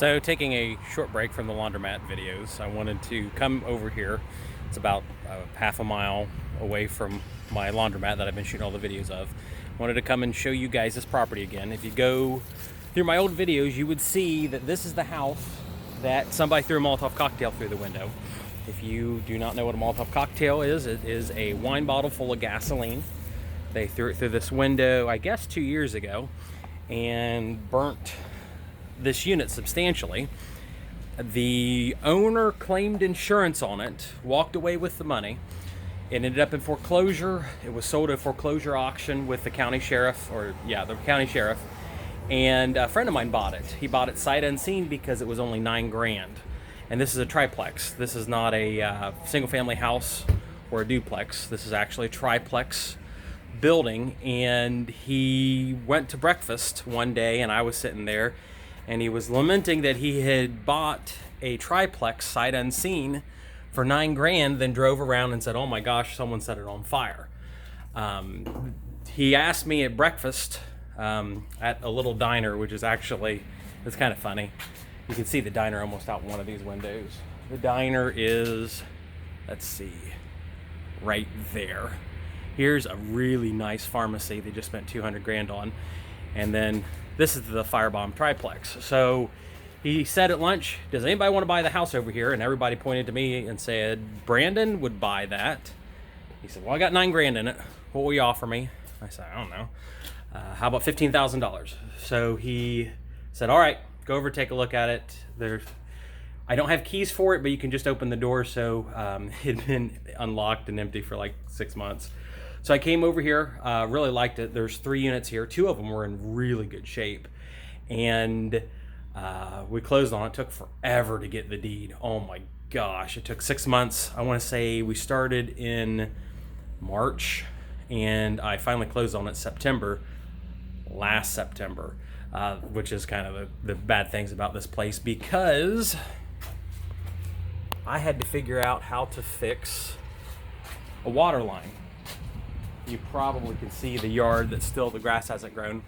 So, taking a short break from the laundromat videos, I wanted to come over here. It's about half a mile away from my laundromat that I've been shooting all the videos of. Wanted to come and show you guys this property again. If you go through my old videos, you would see that this is the house that somebody threw a Molotov cocktail through the window. If you do not know what a Molotov cocktail is, it is a wine bottle full of gasoline. They threw it through this window, I guess 2 years ago, and burnt this unit substantially. The owner claimed insurance on it, walked away with the money. It ended up in foreclosure. It was sold at a foreclosure auction with the county sheriff, the county sheriff. And a friend of mine bought it. He bought it sight unseen because it was only $9,000. And this is a triplex. This is not a single family house or a duplex. This is actually a triplex building. And he went to breakfast one day and I was sitting there, and he was lamenting that he had bought a triplex sight unseen for $9,000, then drove around and said, "Oh my gosh, someone set it on fire." He asked me at breakfast at a little diner, which is actually, it's kind of funny. You can see the diner almost out one of these windows. The diner is, let's see, right there. Here's a really nice pharmacy they just spent $200,000 on. And then this is the firebomb triplex. So he said at lunch, "Does anybody want to buy the house over here?" And everybody pointed to me and said, "Brandon would buy that." He said, "Well, I got $9,000 in it. What will you offer me?" I said, "I don't know. How about $15,000? So he said, "All right, go over, take a look at it. I don't have keys for it, but you can just open the door." So it had been unlocked and empty for like 6 months. So I came over here, really liked it. There's 3 units here. 2 of them were in really good shape. And we closed on it. It took forever to get the deed. Oh my gosh, it took 6 months. I want to say we started in March, and I finally closed on it last September, which is kind of the bad things about this place, because I had to figure out how to fix a water line. You probably can see the yard that still the grass hasn't grown.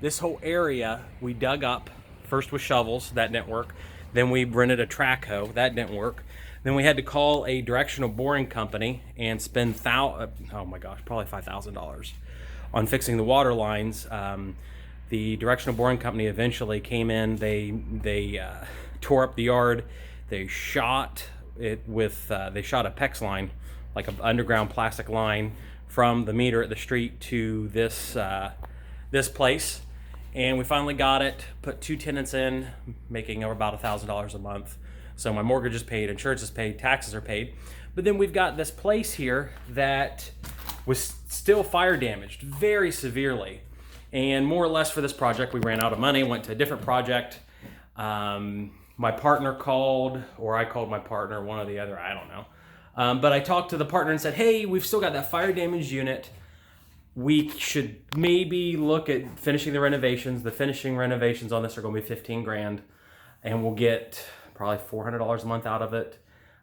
This whole area we dug up, first with shovels, that didn't work. Then we rented a track hoe, that didn't work. Then we had to call a directional boring company and spend probably $5,000 on fixing the water lines. The directional boring company eventually came in. They tore up the yard. They shot it with they shot a PEX line, like an underground plastic line, from the meter at the street to this place. And we finally got it, put 2 tenants in, making about $1,000 a month. So my mortgage is paid, insurance is paid, taxes are paid. But then we've got this place here that was still fire damaged very severely. And more or less for this project, we ran out of money, went to a different project. My partner called, or I called my partner, one or the other, I don't know. But I talked to the partner and said, "Hey, we've still got that fire damaged unit. We should maybe look at finishing the renovations. The finishing renovations on this are going to be $15,000, and we'll get probably $400 a month out of it.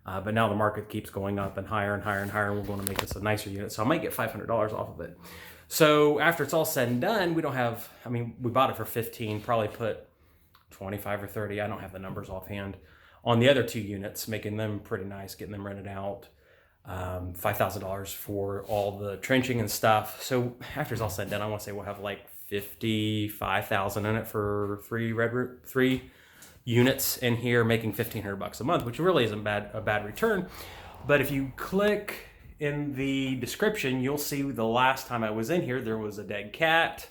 But now the market keeps going up and higher and higher and higher, and we're going to make this a nicer unit. So I might get $500 off of it." So after it's all said and done, we bought it for 15, probably put 25 or 30. I don't have the numbers offhand on the other 2 units, making them pretty nice, getting them rented out. $5,000 for all the trenching and stuff. So after it's all said and done, I want to say we'll have like $55,000 in it for 3 units in here, making $1,500 a month, which really isn't a bad return. But if you click in the description, you'll see the last time I was in here, there was a dead cat.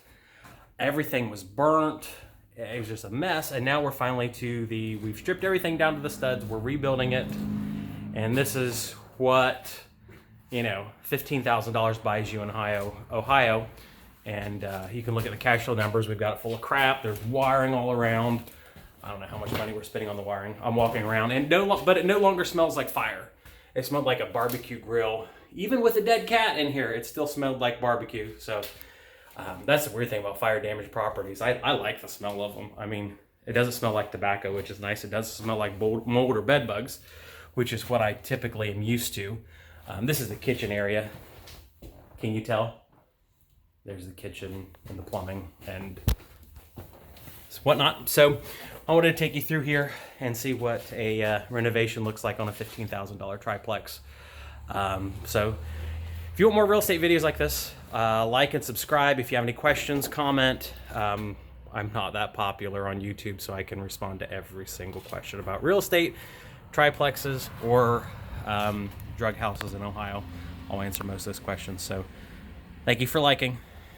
Everything was burnt. It was just a mess. And now we're finally we've stripped everything down to the studs. We're rebuilding it. And this is what, $15,000 buys you in Ohio. And you can look at the cash flow numbers. We've got it full of crap. There's wiring all around. I don't know how much money we're spending on the wiring. I'm walking around, but it no longer smells like fire. It smelled like a barbecue grill. Even with a dead cat in here, it still smelled like barbecue. So that's the weird thing about fire damaged properties. I like the smell of them. I mean, it doesn't smell like tobacco, which is nice. It doesn't smell like mold or bed bugs, which is what I typically am used to. This is the kitchen area. Can you tell? There's the kitchen and the plumbing. And whatnot. So I wanted to take you through here and see what a renovation looks like on a $15,000 triplex. So if you want more real estate videos like this, like and subscribe. If you have any questions, comment. I'm not that popular on YouTube, so I can respond to every single question about real estate, triplexes, or drug houses in Ohio. I'll answer most of those questions. So thank you for liking.